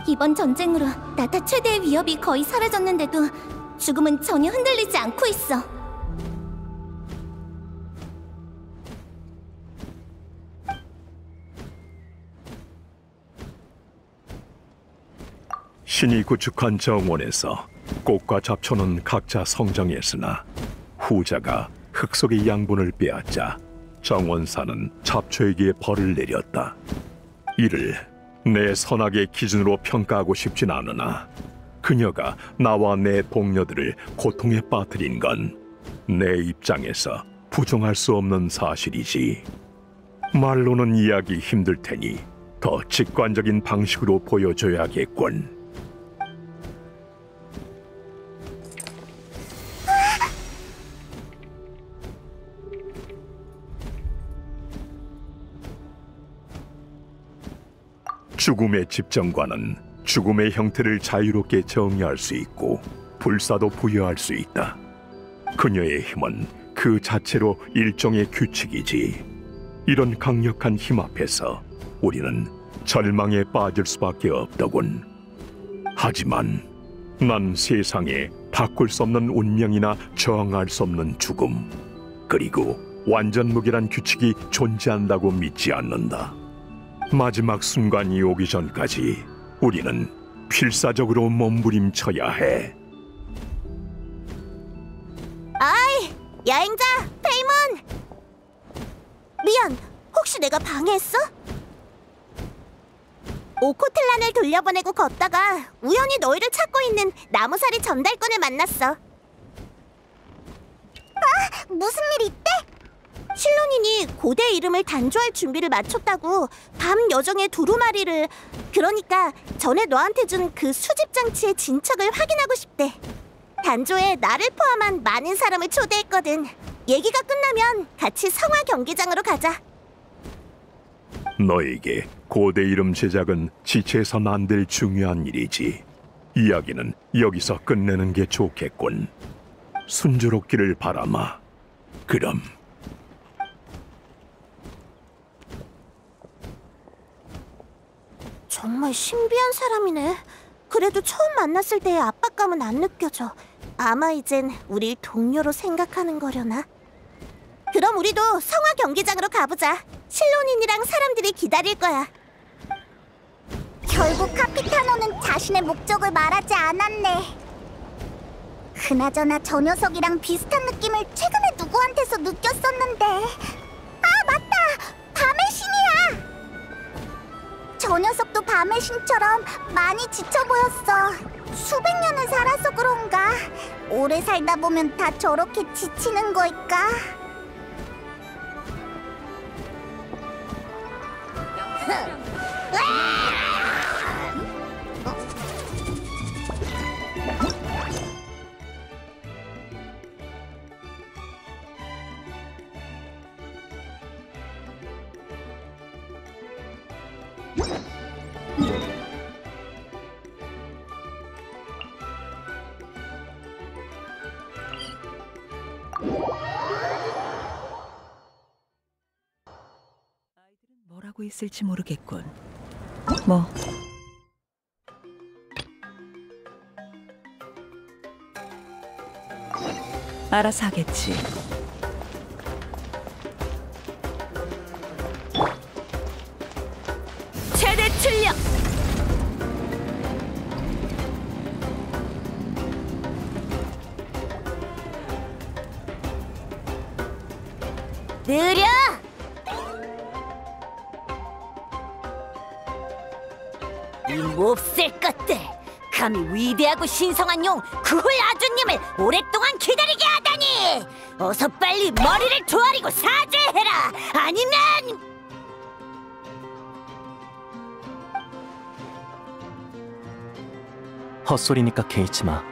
이번 전쟁으로 나타 최대의 위협이 거의 사라졌는데도 죽음은 전혀 흔들리지 않고 있어. 신이 구축한 정원에서 꽃과 잡초는 각자 성장했으나 후자가 흙 속의 양분을 빼앗자 정원사는 잡초에게 벌을 내렸다. 이를 내 선악의 기준으로 평가하고 싶진 않으나 그녀가 나와 내 동료들을 고통에 빠뜨린 건 내 입장에서 부정할 수 없는 사실이지. 말로는 이해하기 힘들 테니 더 직관적인 방식으로 보여줘야겠군. 죽음의 집정관은 죽음의 형태를 자유롭게 정의할 수 있고 불사도 부여할 수 있다. 그녀의 힘은 그 자체로 일종의 규칙이지. 이런 강력한 힘 앞에서 우리는 절망에 빠질 수밖에 없더군. 하지만 난 세상에 바꿀 수 없는 운명이나 저항할 수 없는 죽음, 그리고 완전 무결한 규칙이 존재한다고 믿지 않는다. 마지막 순간이 오기 전까지 우리는 필사적으로 몸부림쳐야 해. 아이, 여행자 페이몬. 미안, 혹시 내가 방해했어? 오코틀란을 돌려보내고 걷다가 우연히 너희를 찾고 있는 나무살이 전달꾼을 만났어. 아, 무슨 일 있대? 실론인이 고대 이름을 단조할 준비를 마쳤다고 밤 여정의 두루마리를, 그러니까 전에 너한테 준 그 수집 장치의 진척을 확인하고 싶대. 단조에 나를 포함한 많은 사람을 초대했거든. 얘기가 끝나면 같이 성화 경기장으로 가자. 너에게 고대 이름 제작은 지체해서는 안 될 중요한 일이지. 이야기는 여기서 끝내는 게 좋겠군. 순조롭기를 바라마. 그럼. 정말 신비한 사람이네. 그래도 처음 만났을 때의 압박감은 안 느껴져. 아마 이젠 우릴 동료로 생각하는 거려나? 그럼 우리도 성화 경기장으로 가보자. 실론인이랑 사람들이 기다릴 거야. 결국 카피타노는 자신의 목적을 말하지 않았네. 그나저나 저 녀석이랑 비슷한 느낌을 최근에 누구한테서 느꼈었는데. 아, 맞다! 밤의 신이야! 저 녀석도 밤의 신처럼 많이 지쳐 보였어. 수백 년을 살아서 그런가? 오래 살다 보면 다 저렇게 지치는 걸까? 뭐라고 있을지 모르겠군. 뭐 알아서 하겠지. 최대 출력! 느려! 이 몹쓸 것들! 감히 위대하고 신성한 용 그훌 아주님을 오랫동안 기다리게 하다니! 어서 빨리 머리를 조아리고 사죄해라! 아니면... 헛소리니까 개의치 마.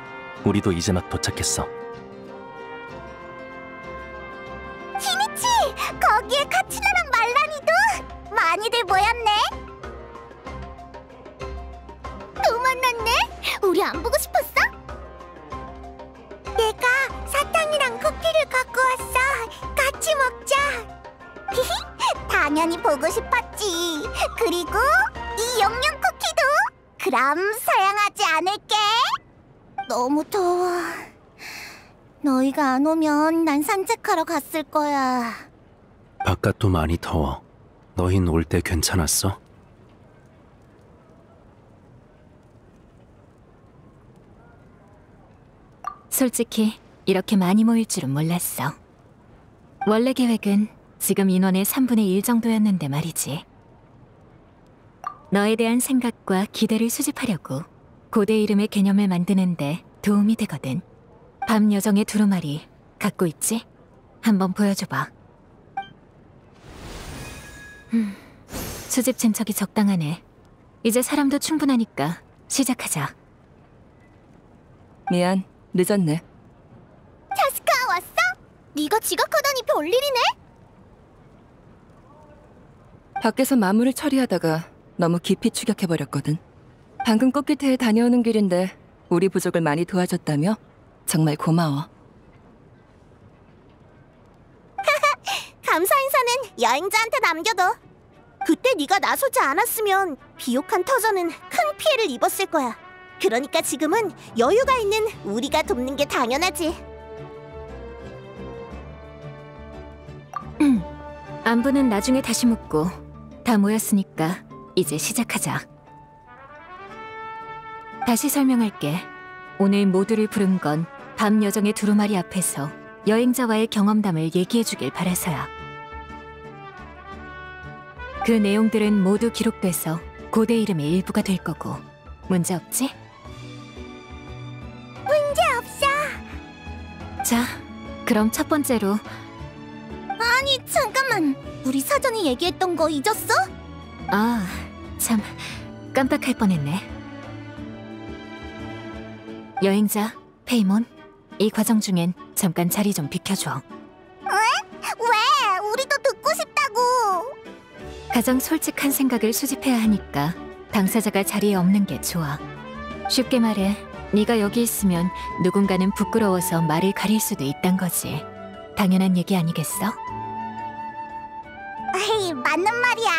우리도 이제 막 도착했어. 히미치! 거기에 카츠나랑 말라니도 많이들 모였네. 또 만났네? 우리 안 보고 싶었어? 내가 사탕이랑 쿠키를 갖고 왔어. 같이 먹자. 히히, 당연히 보고 싶었지. 그리고 이 영양 쿠키도. 그럼 사양하지 않을게. 너무 더워. 너희가 안 오면 난 산책하러 갔을 거야. 바깥도 많이 더워. 너흰 올 때 괜찮았어? 솔직히 이렇게 많이 모일 줄은 몰랐어. 원래 계획은 지금 인원의 3분의 1 정도였는데 말이지. 너에 대한 생각과 기대를 수집하려고 고대 이름의 개념을 만드는데 도움이 되거든. 밤 여정의 두루마리 갖고 있지? 한번 보여줘봐. 수집 진척이 적당하네. 이제 사람도 충분하니까 시작하자. 미안, 늦었네. 차스카 왔어? 네가 지각하다니 별일이네? 밖에서 마무를 처리하다가 너무 깊이 추격해버렸거든. 방금 꽃기태에 다녀오는 길인데 우리 부족을 많이 도와줬다며? 정말 고마워. 감사 인사는 여행자한테 남겨둬. 그때 네가 나서지 않았으면 비옥한 터전은 큰 피해를 입었을 거야. 그러니까 지금은 여유가 있는 우리가 돕는 게 당연하지. 안부는 나중에 다시 묻고 다 모였으니까 이제 시작하자. 다시 설명할게. 오늘 모두를 부른 건 밤 여정의 두루마리 앞에서 여행자와의 경험담을 얘기해주길 바라서야. 그 내용들은 모두 기록돼서 고대 이름의 일부가 될 거고 문제 없지? 문제 없어. 자, 그럼 첫 번째로. 아니, 잠깐만. 우리 사전에 얘기했던 거 잊었어? 아, 참 깜빡할 뻔했네. 여행자, 페이몬, 이 과정 중엔 잠깐 자리 좀 비켜줘. 왜? 우리도 듣고 싶다고. 가장 솔직한 생각을 수집해야 하니까 당사자가 자리에 없는 게 좋아. 쉽게 말해, 네가 여기 있으면 누군가는 부끄러워서 말을 가릴 수도 있단 거지. 당연한 얘기 아니겠어? 에이, 맞는 말이야.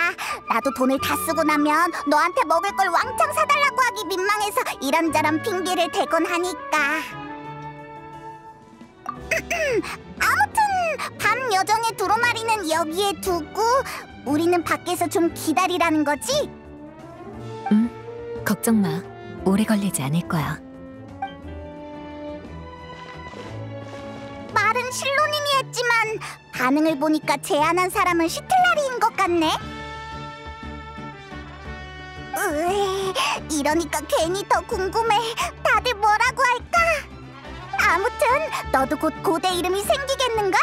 나도 돈을 다 쓰고 나면 너한테 먹을 걸 왕창 사달라고 하기 민망해서 이런저런 핑계를 대곤 하니까. 아무튼 밤 여정의 두루마리는 여기에 두고 우리는 밖에서 좀 기다리라는 거지? 걱정 마. 오래 걸리지 않을 거야. 말은 실로님이 했지만 반응을 보니까 제안한 사람은 시틀라리인 것 같네. 이러니까 괜히 더 궁금해. 다들 뭐라고 할까? 아무튼 너도 곧 고대 이름이 생기겠는걸?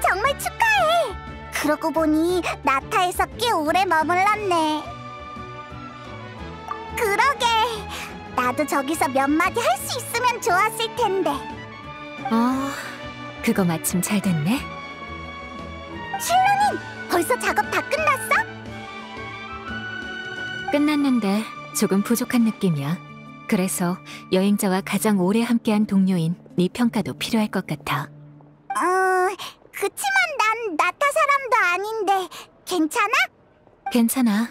정말 축하해. 그러고 보니 나타에서 꽤 오래 머물렀네. 그러게. 나도 저기서 몇 마디 할 수 있으면 좋았을 텐데. 그거 마침 잘 됐네. 실로님, 벌써 작업 다 끝났어? 끝났는데 조금 부족한 느낌이야. 그래서 여행자와 가장 오래 함께한 동료인 네 평가도 필요할 것 같아. 그치만 난 나타 사람도 아닌데 괜찮아? 괜찮아.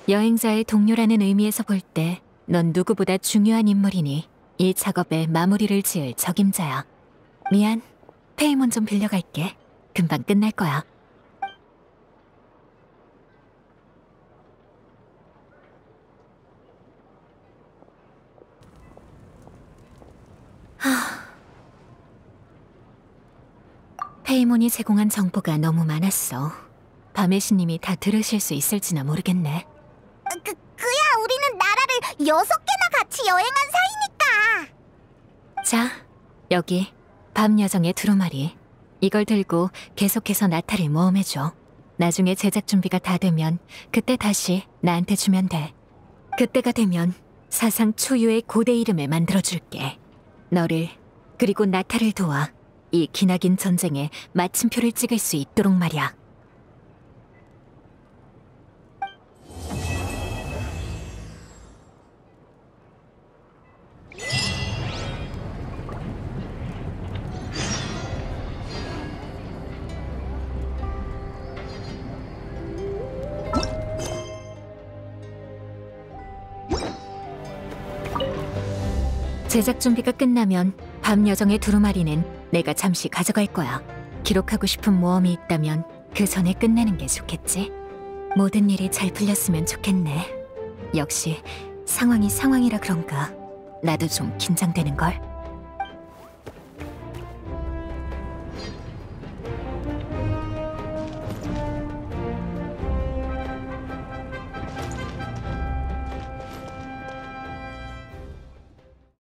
여행자의 동료라는 의미에서 볼 때 넌 누구보다 중요한 인물이니 이 작업에 마무리를 지을 적임자야. 미안, 페이몬 좀 빌려갈게. 금방 끝날 거야. 페이몬이 제공한 정보가 너무 많았어. 밤의 신님이 다 들으실 수 있을지나 모르겠네. 그야 우리는 나라를 6개나 같이 여행한 사이니까. 자, 여기 밤 여정의 두루마리. 이걸 들고 계속해서 나타를 모험해줘. 나중에 제작 준비가 다 되면 그때 다시 나한테 주면 돼. 그때가 되면 사상 초유의 고대 이름을 만들어줄게. 너를, 그리고 나타를 도와 이 기나긴 전쟁에 마침표를 찍을 수 있도록 말이야. 제작 준비가 끝나면 밤 여정의 두루마리는 내가 잠시 가져갈 거야. 기록하고 싶은 모험이 있다면 그 전에 끝내는 게 좋겠지? 모든 일이 잘 풀렸으면 좋겠네. 역시 상황이 상황이라 그런가 나도 좀 긴장되는걸.